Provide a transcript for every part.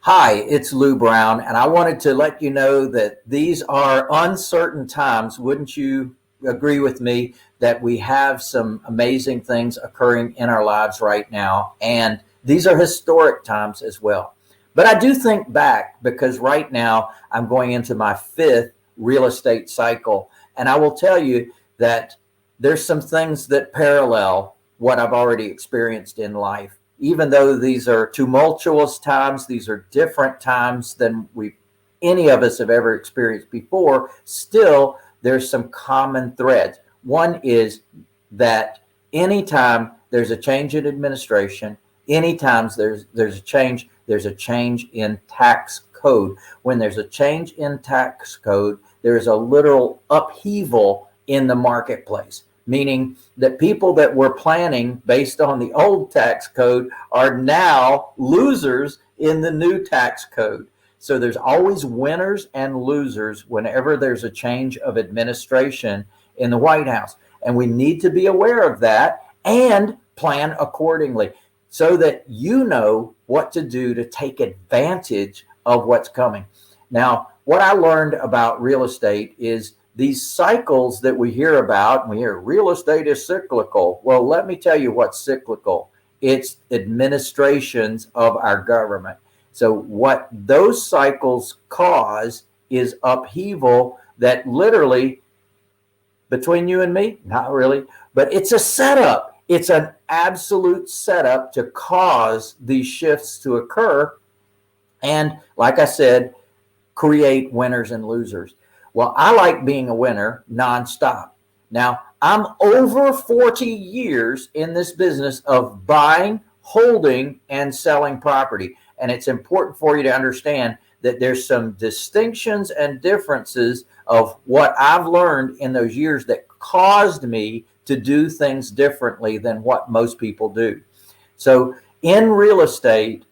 Hi, it's Lou Brown, and I wanted to let you know that these are uncertain times. Wouldn't you agree with me that we have some amazing things occurring in our lives right now? And these are historic times as well. But I do think back because right now I'm going into my fifth real estate cycle. And I will tell you that there's some things that parallel what I've already experienced in life. Even though these are tumultuous times, these are different times than any of us have ever experienced before, still there's some common threads. One is that anytime there's a change in administration, anytime there's a change in tax code. When there's a change in tax code, there's a literal upheaval in the marketplace, meaning that people that were planning based on the old tax code are now losers in the new tax code. So there's always winners and losers whenever there's a change of administration in the White House. And we need to be aware of that and plan accordingly so that you know what to do to take advantage of what's coming. Now, what I learned about real estate is these cycles that we hear about, and we hear real estate is cyclical. Well, let me tell you what's cyclical. It's administrations of our government. So what those cycles cause is upheaval that literally, between you and me, not really, but it's a setup. It's an absolute setup to cause these shifts to occur. And like I said, create winners and losers. Well, I like being a winner nonstop. Now, I'm over 40 years in this business of buying, holding, and selling property. And it's important for you to understand that there's some distinctions and differences of what I've learned in those years that caused me to do things differently than what most people do. So in real estate,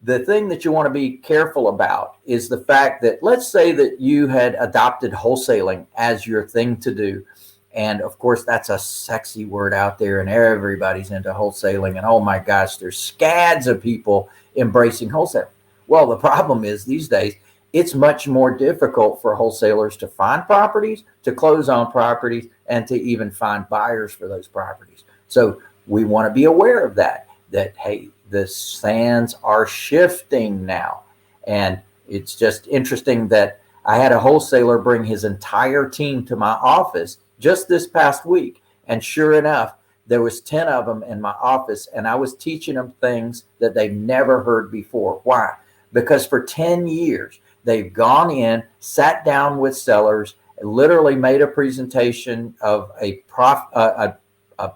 the thing that you want to be careful about is the fact that, let's say that you had adopted wholesaling as your thing to do. And of course, that's a sexy word out there, and everybody's into wholesaling. And oh my gosh, there's scads of people embracing wholesale. Well, the problem is these days, it's much more difficult for wholesalers to find properties, to close on properties, and to even find buyers for those properties. So we want to be aware of that, hey, the sands are shifting now. And it's just interesting that I had a wholesaler bring his entire team to my office just this past week. And sure enough, there was 10 of them in my office, and I was teaching them things that they've never heard before. Why? Because for 10 years, they've gone in, sat down with sellers, literally made a presentation of a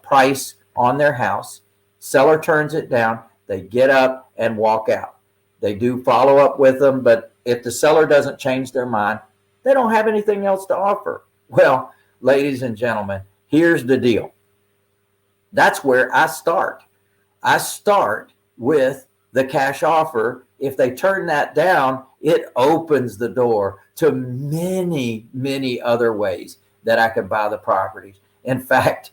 price on their house. Seller turns it down. They get up and walk out. They do follow up with them, but if the seller doesn't change their mind, they don't have anything else to offer. Well, ladies and gentlemen, here's the deal. That's where I start. I start with the cash offer. If they turn that down, it opens the door to many, many other ways that I can buy the properties. In fact,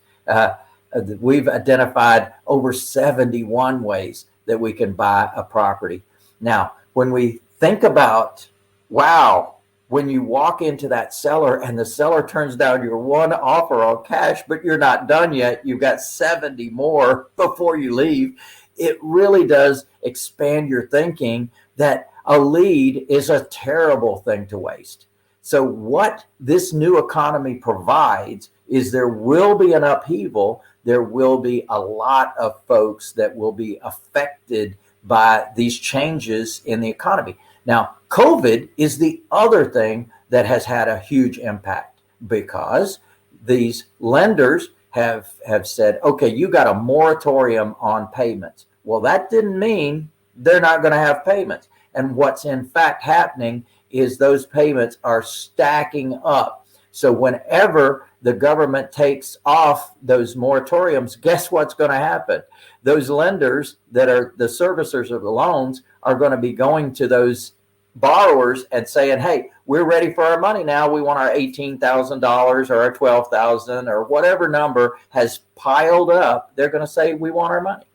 we've identified over 71 ways that we can buy a property. Now, when we think about, wow, when you walk into that seller and the seller turns down your one offer on cash, but you're not done yet, you've got 70 more before you leave, it really does expand your thinking that a lead is a terrible thing to waste. So what this new economy provides is there will be an upheaval. There will be a lot of folks that will be affected by these changes in the economy. Now, COVID is the other thing that has had a huge impact because these lenders have said, okay, you got a moratorium on payments. Well, that didn't mean they're not going to have payments. And what's in fact happening is those payments are stacking up. So whenever the government takes off those moratoriums, guess what's going to happen? Those lenders that are the servicers of the loans are going to be going to those borrowers and saying, hey, we're ready for our money now. We want our $18,000 or our $12,000 or whatever number has piled up. They're going to say, we want our money.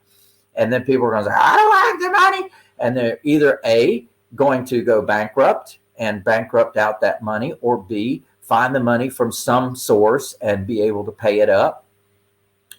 And then people are going to say, I don't like the money. And they're either A, going to go bankrupt and bankrupt out that money, or B, find the money from some source and be able to pay it up,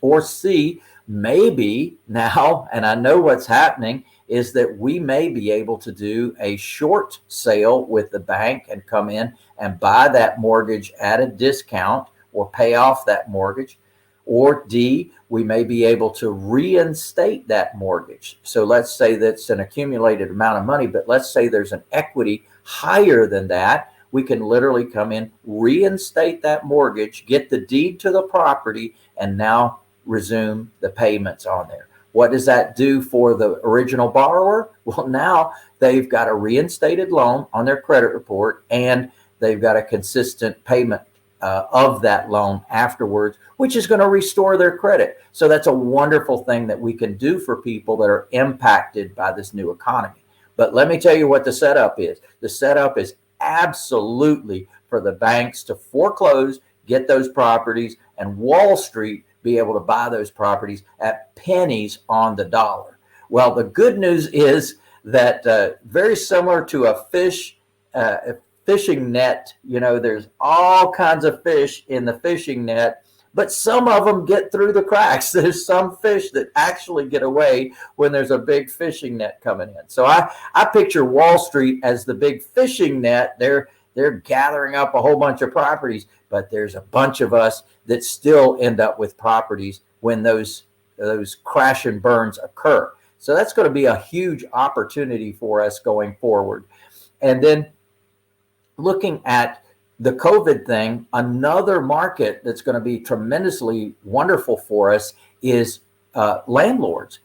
or C, maybe now, and I know what's happening, is that we may be able to do a short sale with the bank and come in and buy that mortgage at a discount or pay off that mortgage. Or D, we may be able to reinstate that mortgage. So let's say that's an accumulated amount of money, but let's say there's an equity higher than that. We can literally come in, reinstate that mortgage, get the deed to the property, and now resume the payments on there. What does that do for the original borrower? Well, now they've got a reinstated loan on their credit report, and they've got a consistent payment of that loan afterwards, which is going to restore their credit. So that's a wonderful thing that we can do for people that are impacted by this new economy. But let me tell you what the setup is. The setup is absolutely for the banks to foreclose, get those properties, and Wall Street be able to buy those properties at pennies on the dollar. Well, the good news is that very similar to a fishing net, there's all kinds of fish in the fishing net, but some of them get through the cracks. There's some fish that actually get away when there's a big fishing net coming in. So I picture Wall Street as the big fishing net. They're gathering up a whole bunch of properties, but there's a bunch of us that still end up with properties when those crash and burns occur. So that's going to be a huge opportunity for us going forward. And then looking at the COVID thing, another market that's going to be tremendously wonderful for us is landlords.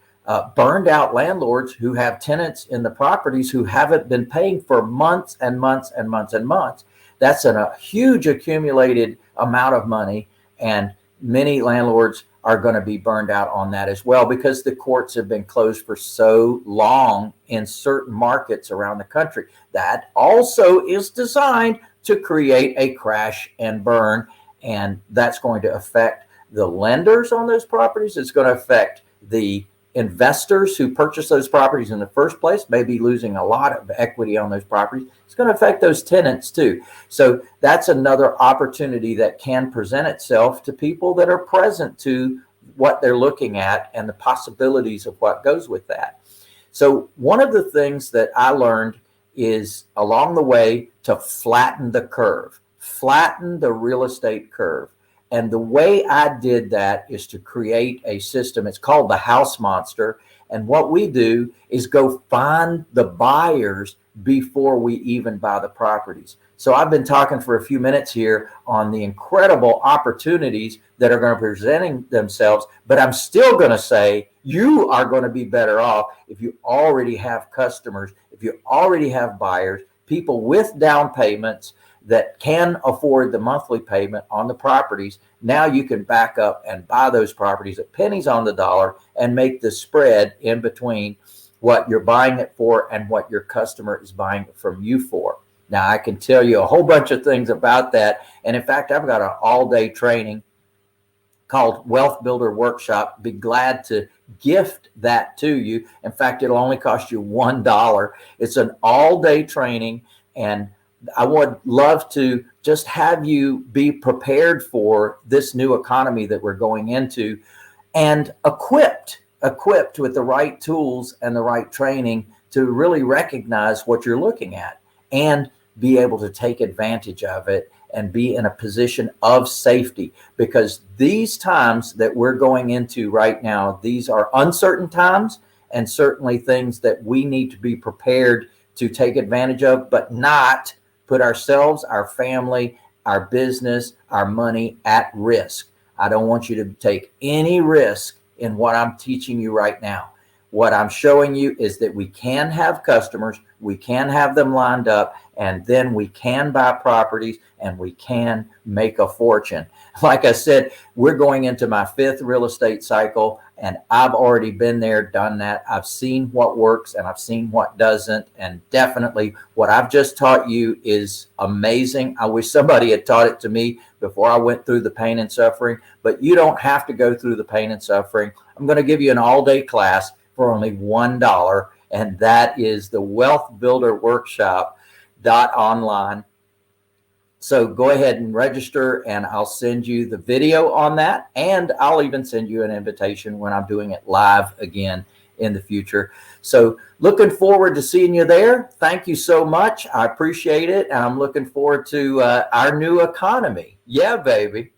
Burned out landlords who have tenants in the properties who haven't been paying for months and months and months and months. That's a huge accumulated amount of money, and many landlords are going to be burned out on that as well, because the courts have been closed for so long in certain markets around the country. That also is designed to create a crash and burn, and that's going to affect the lenders on those properties. It's going to affect the investors who purchase those properties in the first place, may be losing a lot of equity on those properties. It's going to affect those tenants too. So that's another opportunity that can present itself to people that are present to what they're looking at and the possibilities of what goes with that. So one of the things that I learned is along the way to flatten the curve, flatten the real estate curve. And the way I did that is to create a system. It's called the house monster. And what we do is go find the buyers before we even buy the properties. So I've been talking for a few minutes here on the incredible opportunities that are going to be presenting themselves, but I'm still going to say you are going to be better off if you already have customers, if you already have buyers, people with down payments that can afford the monthly payment on the properties. Now you can back up and buy those properties at pennies on the dollar and make the spread in between what you're buying it for and what your customer is buying it from you for. Now, I can tell you a whole bunch of things about that. And in fact, I've got an all-day training called Wealth Builder Workshop. Be glad to gift that to you. In fact, it'll only cost you $1. It's an all-day training, and I would love to just have you be prepared for this new economy that we're going into, and equipped with the right tools and the right training to really recognize what you're looking at and be able to take advantage of it and be in a position of safety. Because these times that we're going into right now, these are uncertain times, and certainly things that we need to be prepared to take advantage of, but not put ourselves, our family, our business, our money at risk. I don't want you to take any risk in what I'm teaching you right now. What I'm showing you is that we can have customers, we can have them lined up, and then we can buy properties and we can make a fortune. Like I said, we're going into my 5th real estate cycle, and I've already been there, done that. I've seen what works and I've seen what doesn't. And definitely what I've just taught you is amazing. I wish somebody had taught it to me before I went through the pain and suffering, but you don't have to go through the pain and suffering. I'm going to give you an all-day class for only $1. and that is the Wealth Builder Workshop online. So go ahead and register, and I'll send you the video on that, and I'll even send you an invitation when I'm doing it live again in the future. So looking forward to seeing you there. Thank you so much. I appreciate it. And I'm looking forward to our new economy. Yeah, baby.